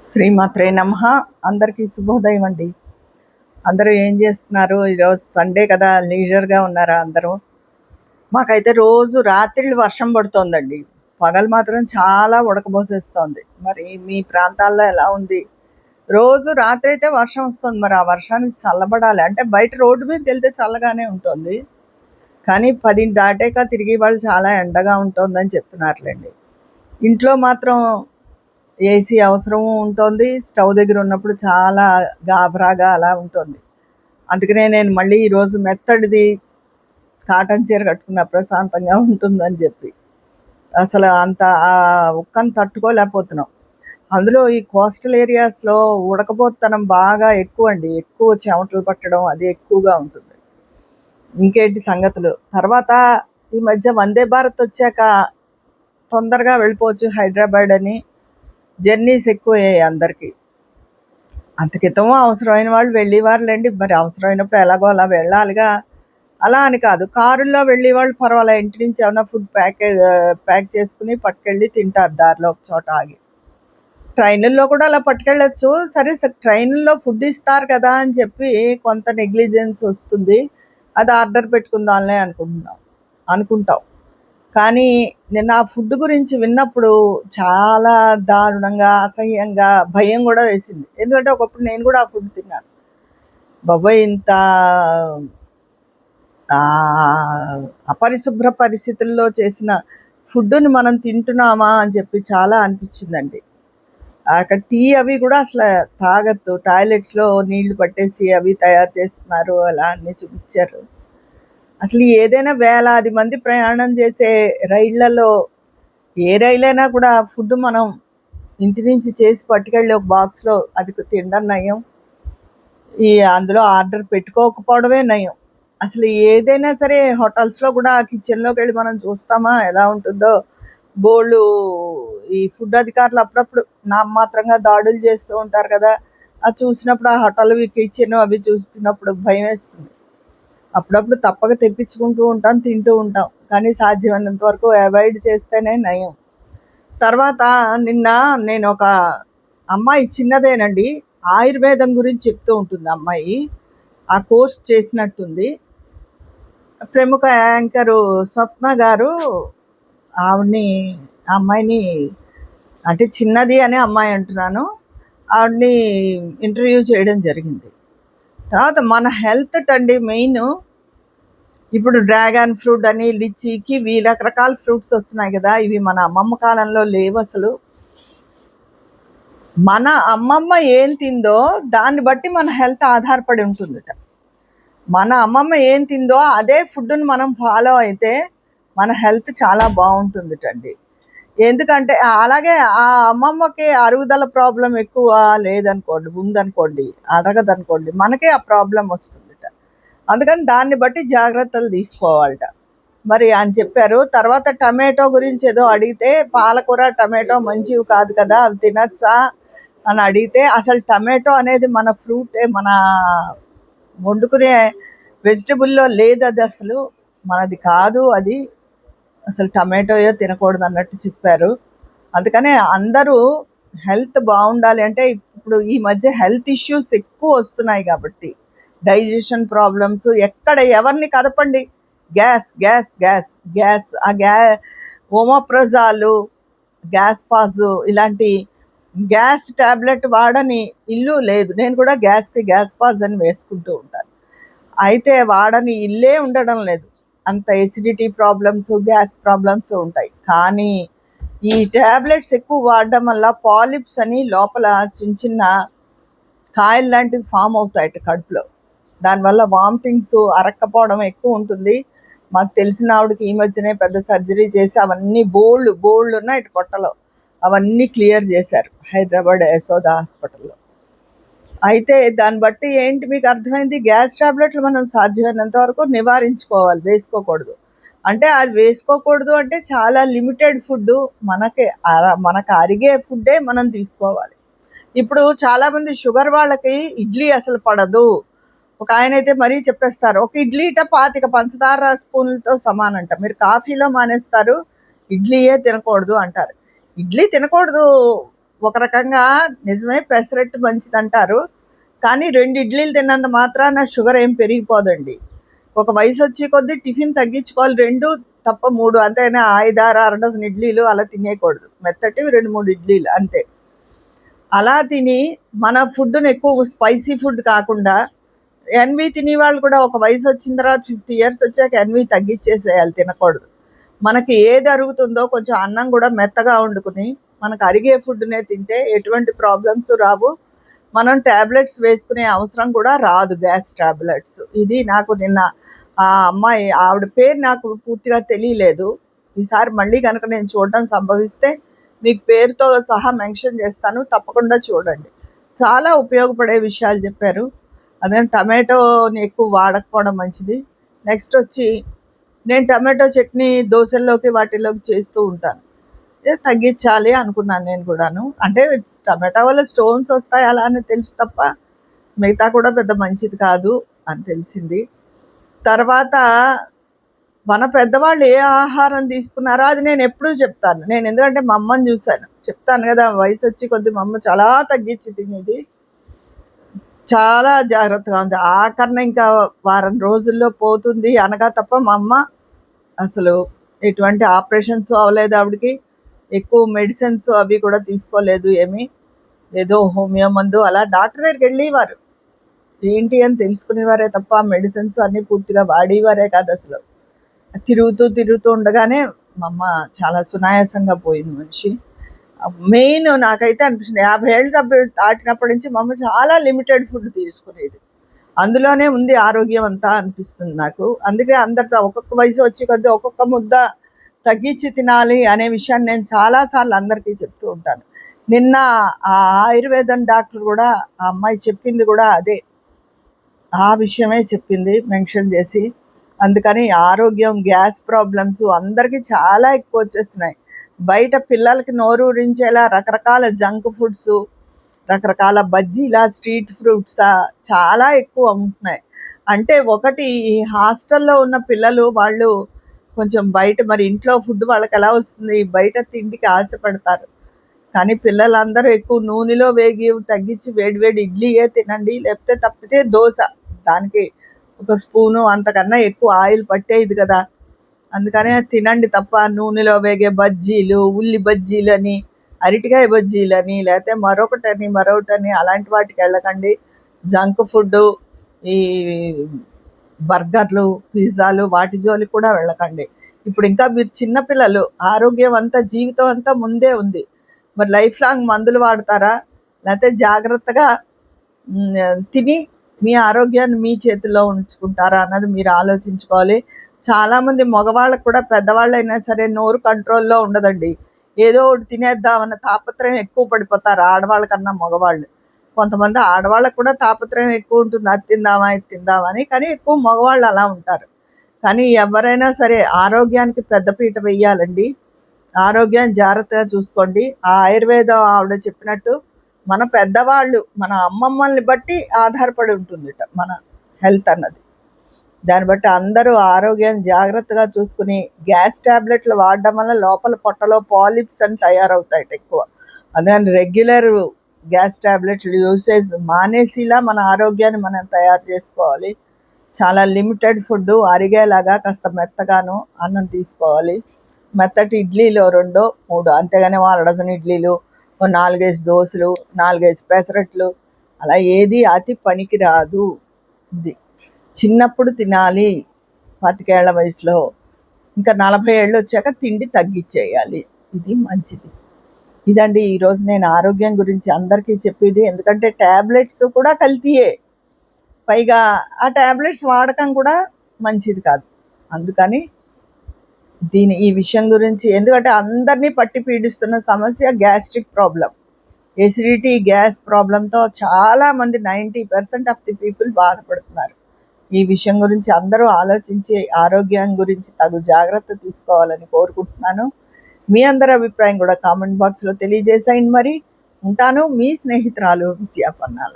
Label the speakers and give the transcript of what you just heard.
Speaker 1: శ్రీమాత్రే నమః. అందరికీ శుభోదయం అండి. అందరూ ఏం చేస్తున్నారు? ఈరోజు సండే కదా, లీజర్గా ఉన్నారా అందరూ? మాకైతే రోజు రాత్రిళ్ళు వర్షం పడుతోందండి. పగలు మాత్రం చాలా ఉడకబోసేస్తోంది. మరి మీ ప్రాంతాల్లో ఎలా ఉంది? రోజు రాత్రి అయితే వర్షం వస్తుంది. మరి ఆ వర్షానికి చల్లబడాలి అంటే బయట రోడ్డు మీదకి వెళ్తే చల్లగానే ఉంటుంది. కానీ 10 దాటాక తిరిగి వాళ్ళు చాలా ఎండగా ఉంటుందని చెప్తున్నారులేండి. ఇంట్లో మాత్రం ఏసీ అవసరం ఉంటుంది. స్టవ్ దగ్గర ఉన్నప్పుడు చాలా గాబరాగా అలా ఉంటుంది. అందుకనే నేను మళ్ళీ ఈరోజు మెత్తడిది కాటన్ చీర కట్టుకున్న ప్రశాంతంగా ఉంటుందని చెప్పి. అసలు అంత ఉక్కని తట్టుకోలేకపోతున్నాం. అందులో ఈ కోస్టల్ ఏరియాస్లో ఉడకపోతనం బాగా ఎక్కువ అండి. ఎక్కువ చెమటలు పట్టడం అది ఎక్కువగా ఉంటుంది. ఇంకేంటి సంగతులు? తర్వాత ఈ మధ్య వందే భారత్ వచ్చాక తొందరగా వెళ్ళిపోవచ్చు హైదరాబాద్ అని జర్నీస్ ఎక్కువయ్యాయి అందరికీ. అంత క్రితం అవసరమైన వాళ్ళు వెళ్ళేవారులేండి. మరి అవసరమైనప్పుడు ఎలాగో అలా వెళ్ళాలిగా. అలా అని కాదు, కారుల్లో వెళ్ళేవాళ్ళు పర్వాలేదు, ఇంటి నుంచి ఏమైనా ఫుడ్ ప్యాక్ చేసుకుని పట్టుకెళ్ళి తింటారు దారిలో ఒక చోట ఆగి. ట్రైనుల్లో కూడా అలా పట్టుకెళ్ళచ్చు. సరే ట్రైనుల్లో ఫుడ్ ఇస్తారు కదా అని చెప్పి కొంత నెగ్లిజెన్స్ వస్తుంది. అది ఆర్డర్ పెట్టుకుందాంలే అనుకుంటాం. కానీ నేను ఆ ఫుడ్ గురించి విన్నప్పుడు చాలా దారుణంగా, అసహ్యంగా, భయం కూడా వేసింది. ఎందుకంటే ఒకప్పుడు నేను కూడా ఆ ఫుడ్ తిన్నాను. బాబోయ్, ఇంత అపరిశుభ్ర పరిస్థితుల్లో చేసిన ఫుడ్ని మనం తింటున్నామా అని చెప్పి చాలా అనిపించిందండి. అక్కడ టీ అవి కూడా అసలు తాగద్దు, టాయిలెట్స్లో నీళ్లు పట్టేసి అవి తయారు చేస్తున్నారు, అలా అన్నీ చూపించారు. అసలు ఏదైనా వేలాది మంది ప్రయాణం చేసే రైళ్లలో ఏ రైలైనా కూడా ఫుడ్ మనం ఇంటి నుంచి చేసి పట్టుకెళ్ళి ఒక బాక్స్లో అది తినడం నయం. అందులో ఆర్డర్ పెట్టుకోకపోవడమే నయం. అసలు ఏదైనా సరే హోటల్స్లో కూడా కిచెన్లోకి వెళ్ళి మనం చూస్తామా ఎలా ఉంటుందో. బోళ్ళు ఈ ఫుడ్ అధికారులు అప్పుడప్పుడు నామమాత్రంగా దాడులు చేస్తూ ఉంటారు కదా. అది చూసినప్పుడు ఆ హోటల్ కిచెన్ అవి చూసినప్పుడు భయం వేస్తుంది. అప్పుడప్పుడు తప్పక తెప్పించుకుంటూ ఉంటాం, తింటూ ఉంటాం. కానీ సాధ్యమైనంత వరకు అవాయిడ్ చేస్తేనే నయం. తర్వాత నిన్న నేను ఒక అమ్మాయి, చిన్నదేనండి, ఆయుర్వేదం గురించి చెప్తూ ఉంటుంది అమ్మాయి. ఆ కోర్స్ చేసినట్టుంది. ప్రముఖ యాంకరు స్వప్న గారు అమ్మాయిని, అంటే చిన్నది అనే అమ్మాయి అంటున్నాను, ఆవిడని ఇంటర్వ్యూ చేయడం జరిగింది. తర్వాత మన హెల్త్ అండి మెయిన్. ఇప్పుడు డ్రాగన్ ఫ్రూట్ అని, లిచీ, కివి, రకరకాల ఫ్రూట్స్ వస్తున్నాయి కదా. ఇవి మన అమ్మమ్మ కాలంలో లేవు అసలు. మన అమ్మమ్మ ఏం తిందో దాన్ని బట్టి మన హెల్త్ ఆధారపడి ఉంటుందట. మన అమ్మమ్మ ఏం తిందో అదే ఫుడ్ని మనం ఫాలో అయితే మన హెల్త్ చాలా బాగుంటుందిటండి. ఎందుకంటే అలాగే ఆ అమ్మమ్మకి అరుగుదల ప్రాబ్లం ఎక్కువ లేదనుకోండి, ఉందనుకోండి, అడగదనుకోండి, మనకే ఆ ప్రాబ్లం వస్తుందిట. అందుకని దాన్ని బట్టి జాగ్రత్తలు తీసుకోవాలట మరి అని చెప్పారు. తర్వాత టమాటో గురించి ఏదో అడిగితే, పాలకూర టమాటో మంచివి కాదు కదా, అవి తినచ్చా అని అడిగితే, అసలు టమాటో అనేది మన ఫ్రూటే, మన వండుకునే వెజిటబుల్లో లేదు, అది అసలు మనది కాదు, అది అసలు టమాటోయో తినకూడదు అన్నట్టు చెప్పారు. అందుకనే అందరూ హెల్త్ బాగుండాలి అంటే, ఇప్పుడు ఈ మధ్య హెల్త్ ఇష్యూస్ ఎక్కువ వస్తున్నాయి కాబట్టి, డైజెషన్ ప్రాబ్లమ్స్, ఎక్కడ ఎవరిని కదపండి గ్యాస్ గ్యాస్ గ్యాస్ గ్యాస్, ఓమోప్రజాలు, గ్యాస్ పాజు, ఇలాంటి గ్యాస్ ట్యాబ్లెట్ వాడని ఇల్లు లేదు. నేను కూడా గ్యాస్ పాజ్ అని వేసుకుంటూ ఉంటాను. అయితే వాడని ఇల్లే ఉండడం లేదు. అంత ఎసిడిటీ ప్రాబ్లమ్స్, గ్యాస్ ప్రాబ్లమ్స్ ఉంటాయి. కానీ ఈ ట్యాబ్లెట్స్ ఎక్కువ వాడడం వల్ల పాలిప్స్ అని లోపల చిన్న చిన్న కాయలు లాంటివి ఫామ్ అవుతాయట కడుపులో. దానివల్ల వామిటింగ్స్, అరక్కపోవడం ఎక్కువ ఉంటుంది. మాకు తెలిసిన ఆవిడకి ఈ మధ్యనే పెద్ద సర్జరీ చేసి అవన్నీ బోళ్ళు ఉన్నాయి పొట్టలో, అవన్నీ క్లియర్ చేశారు హైదరాబాద్ యశోద హాస్పిటల్లో. అయితే దాన్ని బట్టి ఏంటి మీకు అర్థమైంది, గ్యాస్ ట్యాబ్లెట్లు మనం సాధ్యమైనంత వరకు నివారించుకోవాలి, వేసుకోకూడదు. అంటే అది వేసుకోకూడదు అంటే చాలా లిమిటెడ్ ఫుడ్, మనకు అరిగే ఫుడ్డే మనం తీసుకోవాలి. ఇప్పుడు చాలామంది షుగర్ వాళ్ళకి ఇడ్లీ అసలు పడదు. ఒక ఆయన అయితే మరీ చెప్పేస్తారు, ఒక ఇడ్లీ 25 పంచదార స్పూన్లతో సమానంట. మీరు కాఫీలో మానేస్తారు, ఇడ్లీయే తినకూడదు అంటారు. ఇడ్లీ తినకూడదు ఒక రకంగా నిజమే పెసరట్టు మంచిదంటారు. కానీ 2 ఇడ్లీలు తిన్నంత మాత్రాన షుగర్ ఏం పెరిగిపోదండి. ఒక వయసొచ్చే కొద్దీ టిఫిన్ తగ్గించుకోవాలి 2 తప్ప 3 అంతేగాని 5, 6 అర డజన్ ఇడ్లీలు అలా తినేయకూడదు. మెత్తటివి 2, 3 ఇడ్లీలు అంతే. అలా తిని మన ఫుడ్‌ని ఎక్కువ స్పైసీ ఫుడ్ కాకుండా ఎన్‌వి తినేవాళ్ళు కూడా ఒక వయసొచ్చిన తర్వాత 50 ఇయర్స్ వచ్చాక ఎన్‌వి తగ్గిచ్చేసేయాలి, తినకూడదు. మనకి ఏది అరుగుతుందో కొంచెం అన్నం కూడా మెత్తగా వండుకుని మనకు అరిగే ఫుడ్‌నే తింటే ఎటువంటి ప్రాబ్లమ్స్ రావు. మనం టాబ్లెట్స్ వేసుకునే అవసరం కూడా రాదు, గ్యాస్ టాబ్లెట్స్. ఇది నాకు నిన్న ఆ అమ్మాయి ఆవిడ పేరు నాకు పూర్తిగా తెలియలేదు. ఈసారి మళ్ళీ కనుక నేను చూడడం సంభవిస్తే మీకు పేరుతో సహా మెన్షన్ చేస్తాను, తప్పకుండా చూడండి. చాలా ఉపయోగపడే విషయాలు చెప్పారు. అదే టమాటోని ఎక్కువ వాడకపోవడం మంచిది. నెక్స్ట్ వచ్చి నేను టమాటో చట్నీ దోశల్లోకి వాటిలోకి చేస్తూ ఉంటాను. తగ్గించాలి అనుకున్నాను నేను కూడాను. అంటే టమాటా వల్ల స్టోన్స్ వస్తాయి అలా అని తెలుసు తప్ప మిగతా కూడా పెద్ద మంచిది కాదు అని తెలిసింది. తర్వాత మన పెద్దవాళ్ళు ఏ ఆహారం తీసుకున్నారో అది నేను ఎప్పుడూ చెప్తాను. నేను ఎందుకంటే మా అమ్మని చూశాను, చెప్తాను కదా, వయసు వచ్చి కొద్ది మా అమ్మ చాలా తగ్గించి తినేది, చాలా జాగ్రత్తగా ఉంది. ఆఖరణ ఇంకా వారం రోజుల్లో పోతుంది అనగా తప్ప మా అమ్మ అసలు ఎటువంటి ఆపరేషన్స్ అవ్వలేదు ఆవిడకి, ఎక్కువ మెడిసిన్స్ అవి కూడా తీసుకోలేదు ఏమీ. ఏదో హోమియో మందు అలా డాక్టర్ దగ్గరికి వెళ్ళేవారు, ఏంటి అని తెలుసుకునేవారే తప్ప మెడిసిన్స్ అన్నీ పూర్తిగా వాడేవారే కాదు అసలు. తిరుగుతూ ఉండగానే మా అమ్మ చాలా సునాయాసంగా పోయింది మనిషి. మెయిన్ నాకైతే అనిపిస్తుంది 50 ఏళ్ళు దాటినప్పటి నుంచి మా అమ్మ చాలా లిమిటెడ్ ఫుడ్ తీసుకునేది, అందులోనే ఉంది ఆరోగ్యం అంతా అనిపిస్తుంది నాకు. అందుకే అందరితో ఒక్కొక్క వయసు వచ్చి కొద్దీ ఒక్కొక్క ముద్ద తగ్గించి తినాలి అనే విషయాన్ని నేను చాలాసార్లు అందరికీ చెప్తూ ఉంటాను. నిన్న ఆ ఆయుర్వేదం డాక్టర్ కూడా ఆ అమ్మాయి చెప్పింది కూడా అదే, ఆ విషయమే చెప్పింది మెన్షన్ చేసి. అందుకని ఆరోగ్యం, గ్యాస్ ప్రాబ్లమ్స్ అందరికీ చాలా ఎక్కువ వచ్చేస్తున్నాయి. బయట పిల్లలకి నోరూరించేలా రకరకాల జంక్ ఫుడ్స్, రకరకాల బజ్జీలా, స్ట్రీట్ ఫ్రూట్సా చాలా ఎక్కువ ఉంటున్నాయి. అంటే ఒకటి ఈ హాస్టల్లో ఉన్న పిల్లలు వాళ్ళు కొంచెం బయట, మరి ఇంట్లో ఫుడ్ వాళ్ళకి ఎలా వస్తుంది, బయట తిండికి ఆశపడతారు. కానీ పిల్లలందరూ ఎక్కువ నూనెలో వేగి తగ్గించి వేడివేడి ఇడ్లీయే తినండి, లేకపోతే తప్పితే దోశ, దానికి ఒక స్పూను అంతకన్నా ఎక్కువ ఆయిల్ పట్టేది కదా, అందుకనే అది తినండి తప్ప నూనెలో వేగే బజ్జీలు, ఉల్లి బజ్జీలని, అరటికాయ బజ్జీలని, లేకపోతే మరొకటని అలాంటి వాటికి వెళ్ళకండి. జంక్ ఫుడ్, ఈ బర్గర్లు, పిజ్జాలు వాటి జోలికి కూడా వెళ్ళకండి. ఇప్పుడు ఇంకా మీరు చిన్నపిల్లలు, ఆరోగ్యం అంతా జీవితం అంతా ముందే ఉంది. మరి లైఫ్ లాంగ్ మందులు వాడతారా, లేకపోతే జాగ్రత్తగా తిని మీ ఆరోగ్యాన్ని మీ చేతుల్లో ఉంచుకుంటారా అన్నది మీరు ఆలోచించుకోవాలి. చాలామంది మగవాళ్ళకు కూడా పెద్దవాళ్ళైనా సరే నోరు కంట్రోల్లో ఉండదండి. ఏదో ఒకటి తినేద్దామన్న తాపత్రయం ఎక్కువ పడిపోతారు ఆడవాళ్ళ కన్నా మగవాళ్ళు. కొంతమంది ఆడవాళ్ళకు కూడా తాపత్రయం ఎక్కువ ఉంటుంది, అది తిందామా ఇది తిందామా అని, కానీ ఎక్కువ మగవాళ్ళు అలా ఉంటారు. కానీ ఎవరైనా సరే ఆరోగ్యానికి పెద్దపీట వెయ్యాలండి. ఆరోగ్యాన్ని జాగ్రత్తగా చూసుకోండి. ఆ ఆయుర్వేదం ఆవిడ చెప్పినట్టు మన పెద్దవాళ్ళు, మన అమ్మమ్మల్ని బట్టి ఆధారపడి ఉంటుందిట మన హెల్త్ అన్నది. దాన్ని బట్టి అందరూ ఆరోగ్యాన్ని జాగ్రత్తగా చూసుకుని, గ్యాస్ ట్యాబ్లెట్లు వాడడం వల్ల లోపల పొట్టలో పాలిప్స్ అని తయారవుతాయట ఎక్కువ. అదే రెగ్యులర్ గ్యాస్ ట్యాబ్లెట్లు యూసేజ్ మానేసిలా మన ఆరోగ్యాన్ని మనం తయారు చేసుకోవాలి. చాలా లిమిటెడ్ ఫుడ్, అరిగేలాగా కాస్త మెత్తగాను అన్నం తీసుకోవాలి. మెత్తటి ఇడ్లీలో 2, 3 అంతేగాని అర డజన్ ఇడ్లీలు, 4, 5 దోశలు, 4, 5 పెసరట్లు అలా ఏది అతి పనికి రాదు. ఇది చిన్నప్పుడు తినాలి 25 ఏళ్ల వయసులో, ఇంకా 40 ఏళ్ళు వచ్చాక తిండి తగ్గించేయాలి, ఇది మంచిది. ఇదండి ఈరోజు నేను ఆరోగ్యం గురించి అందరికీ చెప్పేది. ఎందుకంటే ట్యాబ్లెట్స్ కూడా కల్తీయే, పైగా ఆ ట్యాబ్లెట్స్ వాడకం కూడా మంచిది కాదు. అందుకని ఈ విషయం గురించి, ఎందుకంటే అందరినీ పట్టి పీడిస్తున్న సమస్య గ్యాస్ట్రిక్ ప్రాబ్లం, ఎసిడిటీ, గ్యాస్ ప్రాబ్లంతో చాలామంది 90% ఆఫ్ ది పీపుల్ బాధపడుతున్నారు. ఈ విషయం గురించి అందరూ ఆలోచించి ఆరోగ్యం గురించి తగు జాగ్రత్త తీసుకోవాలని కోరుకుంటున్నాను. మీ అందరి అభిప్రాయం కూడా కామెంట్ బాక్స్లో తెలియజేసేయండి. మరి ఉంటాను, మీ స్నేహితురాలు విజయ పన్నాల.